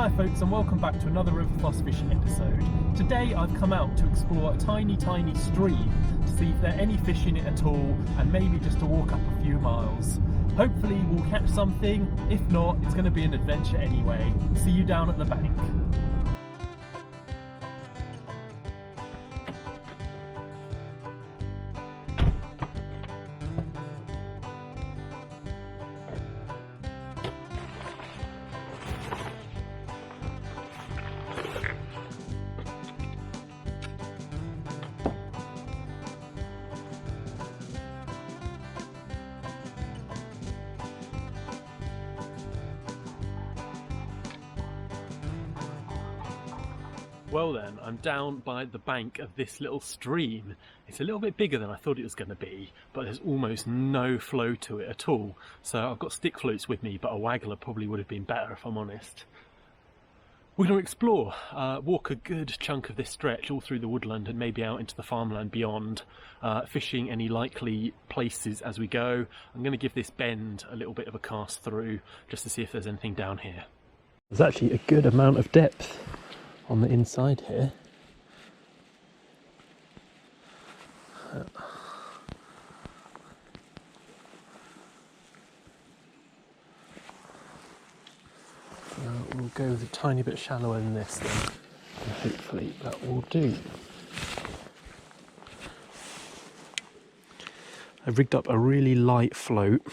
Hi folks, and welcome back to another River Foss Fishing episode. Today I've come out to explore a tiny stream to see if there are any fish in it at all, and maybe just to walk up a few miles. Hopefully we'll catch something. If not, it's going to be an adventure anyway. See you down at the bank. Well then, I'm down by the bank of this little stream. It's a little bit bigger than I thought it was going to be, but there's almost no flow to it at all. So I've got stick floats with me, but a waggler probably would have been better if I'm honest. We're going to explore, walk a good chunk of this stretch all through the woodland and maybe out into the farmland beyond, fishing any likely places as we go. I'm going to give this bend a little bit of a cast through just to see if there's anything down here. There's actually a good amount of depth on the inside here. We'll go with a tiny bit shallower than this then, and hopefully that will do. I've rigged up a really light float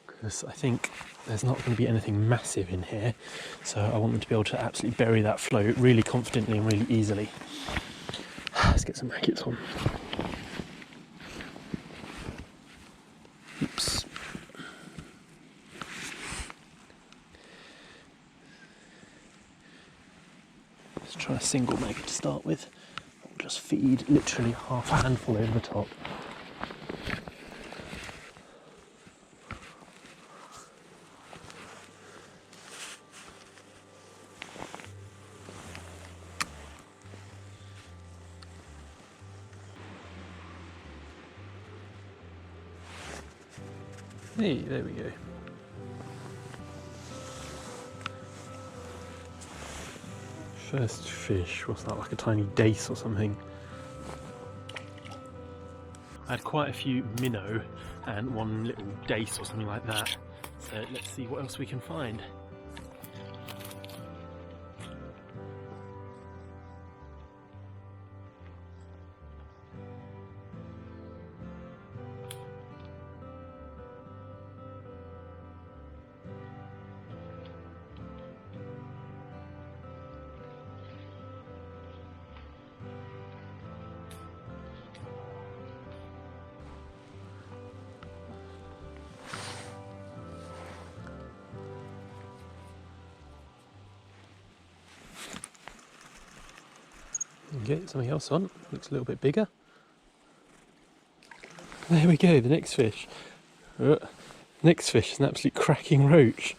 because I think there's not going to be anything massive in here, so I want them to be able to absolutely bury that float really confidently and really easily. Let's get some maggots on. Oops. Let's try a single maggot to start with. I'll just feed literally half a handful over the top. Hey, there we go. First fish, what's that, like a tiny dace or something? I had quite a few minnow and one little dace or something like that, so let's see what else we can find. Get something else on, looks a little bit bigger. There we go, the next fish. Next fish is an absolute cracking roach.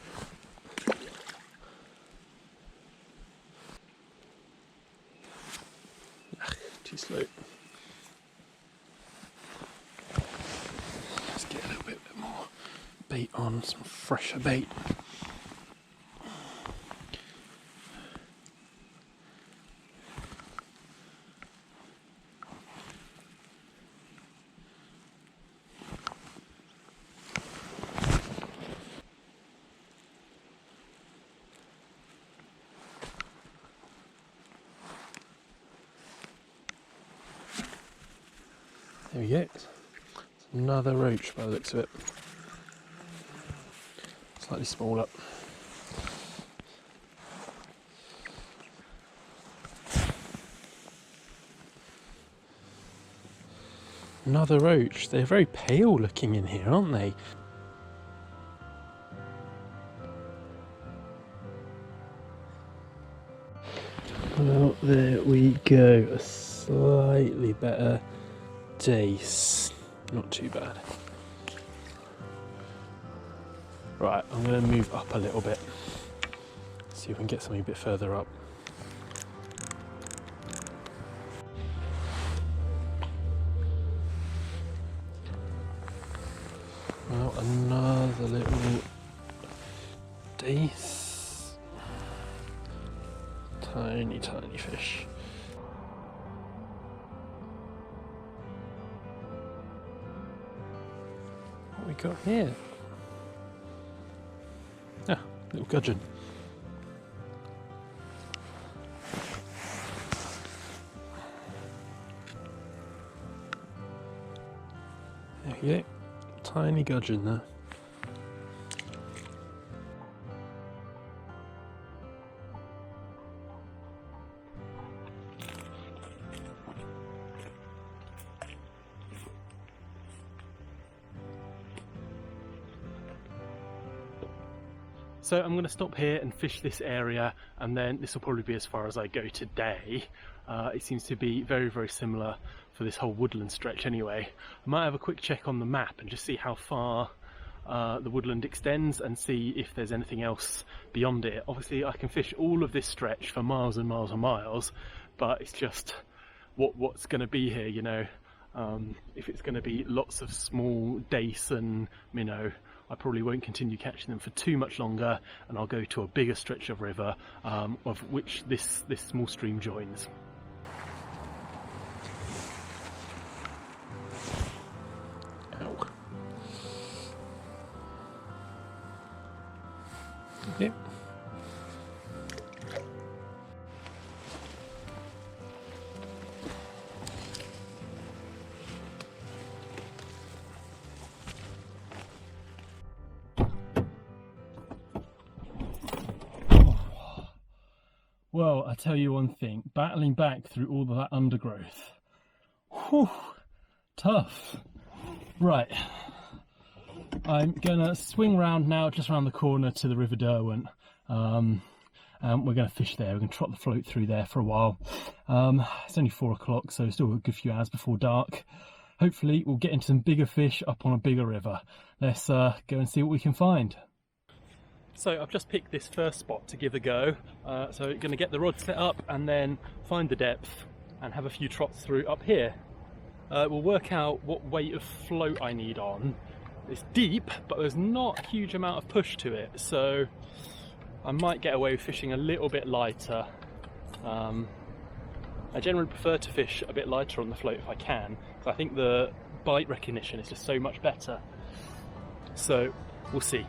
Too slow. Let's get a little bit more bait on, some fresher bait. There we go. It's another roach by the looks of it. Slightly smaller. Another roach. They're very pale looking in here, aren't they? Well, there we go. A slightly better dace. Not too bad. Right, I'm going to move up a little bit. See if we can get something a bit further up. Well, another little dace. tiny, tiny fish. What we got here? Ah, little gudgeon. There you go, tiny gudgeon there. So I'm going to stop here and fish this area, and then this will probably be as far as I go today. It seems to be very, very similar for this whole woodland stretch anyway. I might have a quick check on the map and just see how far the woodland extends and see if there's anything else beyond it. Obviously I can fish all of this stretch for miles and miles and miles, but it's just what's going to be here, you know. If it's going to be lots of small dace and minnow, I probably won't continue catching them for too much longer, and I'll go to a bigger stretch of river of which this small stream joins. Ow. Yep. Well, I tell you one thing, battling back through all of that undergrowth, whew, tough. Right, I'm gonna swing round now, just around the corner to the River Derwent. And we're gonna fish there. We're gonna trot the float through there for a while. It's only 4 o'clock, so still a good few hours before dark. Hopefully we'll get into some bigger fish up on a bigger river. Let's go and see what we can find. So I've just picked this first spot to give a go. So I'm going to get the rod set up and then find the depth and have a few trots through up here. We'll work out what weight of float I need on. It's deep, but there's not a huge amount of push to it, so I might get away with fishing a little bit lighter. I generally prefer to fish a bit lighter on the float if I can, because I think the bite recognition is just so much better. So we'll see.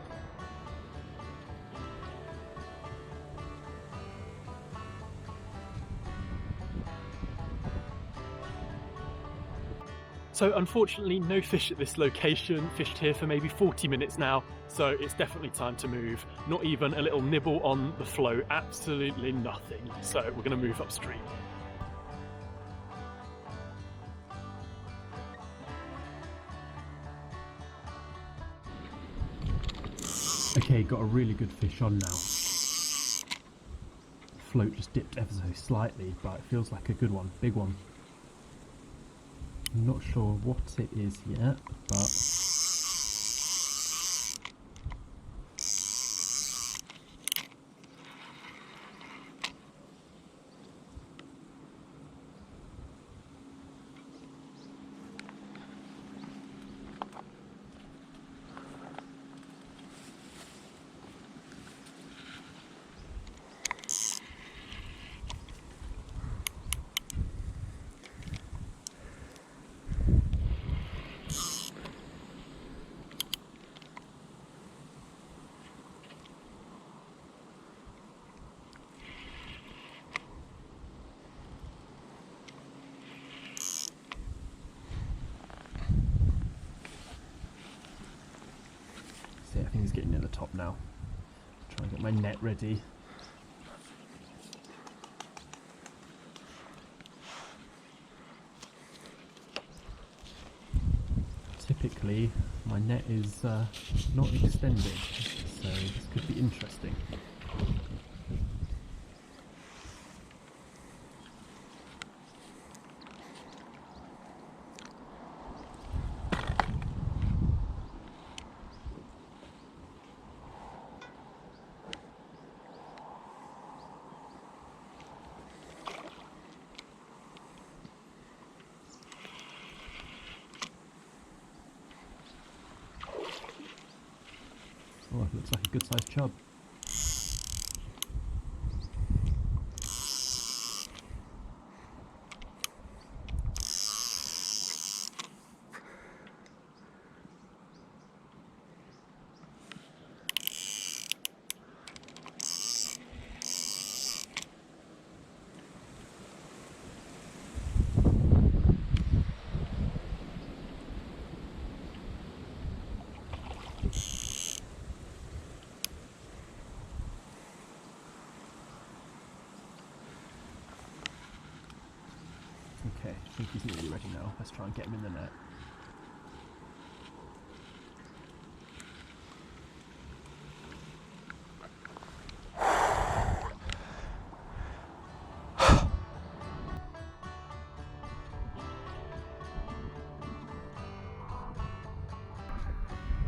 So unfortunately no fish at this location, fished here for maybe 40 minutes now, so it's definitely time to move. Not even a little nibble on the float, absolutely nothing. So we're going to move upstream. Okay, got a really good fish on now. The float just dipped ever so slightly, but it feels like a good one, big one. I'm not sure what it is yet, but I think he's getting near the top now. Try and get my net ready. Typically, my net is not extended, so this could be interesting. Oh, it looks like a good sized chub. think he's nearly ready now. Let's try and get him in the net.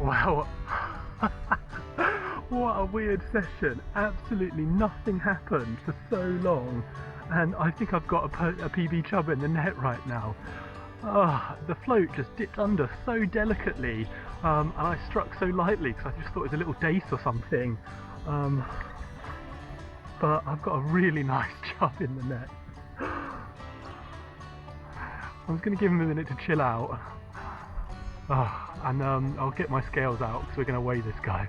Wow, what a weird session. Absolutely nothing happened for so long, and I think I've got a PB chub in the net right now. The float just dipped under so delicately, and I struck so lightly because I just thought it was a little dace or something, but I've got a really nice chub in the net. I'm just going to give him a minute to chill out. And I'll get my scales out because we're going to weigh this guy.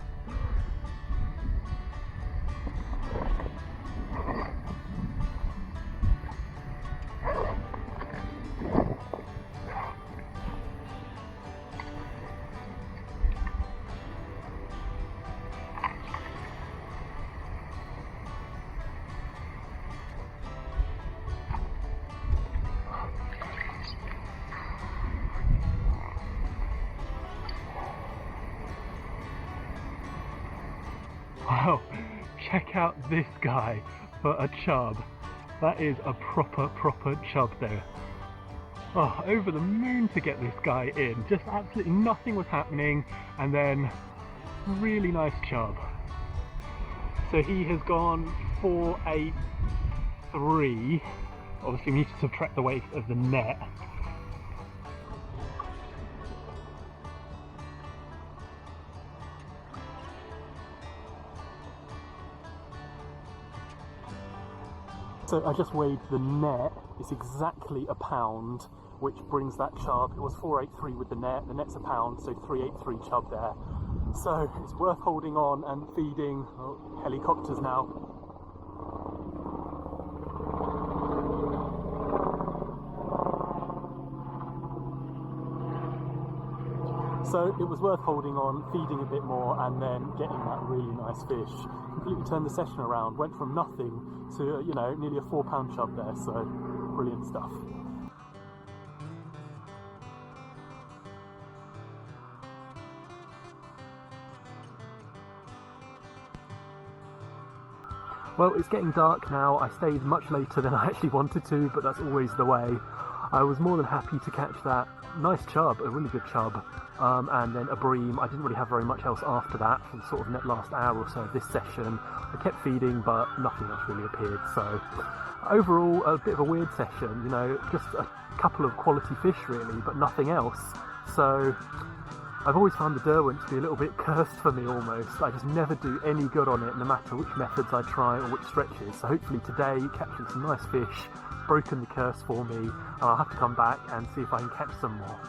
Wow, check out this guy for a chub. That is a proper chub there. Oh, over the moon to get this guy in. Just absolutely nothing was happening, and then really nice chub. So he has gone 483. Obviously we need to subtract the weight of the net. So I just weighed the net. It's exactly a pound, which brings that chub. It was 483 with the net's a pound, so 383 chub there. So it's worth holding on and feeding. Oh, helicopters now. So it was worth holding on, feeding a bit more, and then getting that really nice fish. Completely turned the session around, went from nothing to, you know, nearly a 4 pound chub there, so brilliant stuff. Well, it's getting dark now. I stayed much later than I actually wanted to, but that's always the way. I was more than happy to catch that nice chub, a really good chub, and then a bream. I didn't really have very much else after that for the sort of last hour or so of this session. I kept feeding, but nothing else really appeared. So overall, a bit of a weird session, you know, just a couple of quality fish really, but nothing else. So I've always found the Derwent to be a little bit cursed for me almost. I just never do any good on it, no matter which methods I try or which stretches. So hopefully today, catching some nice fish, broken the curse for me, and I'll have to come back and see if I can catch some more.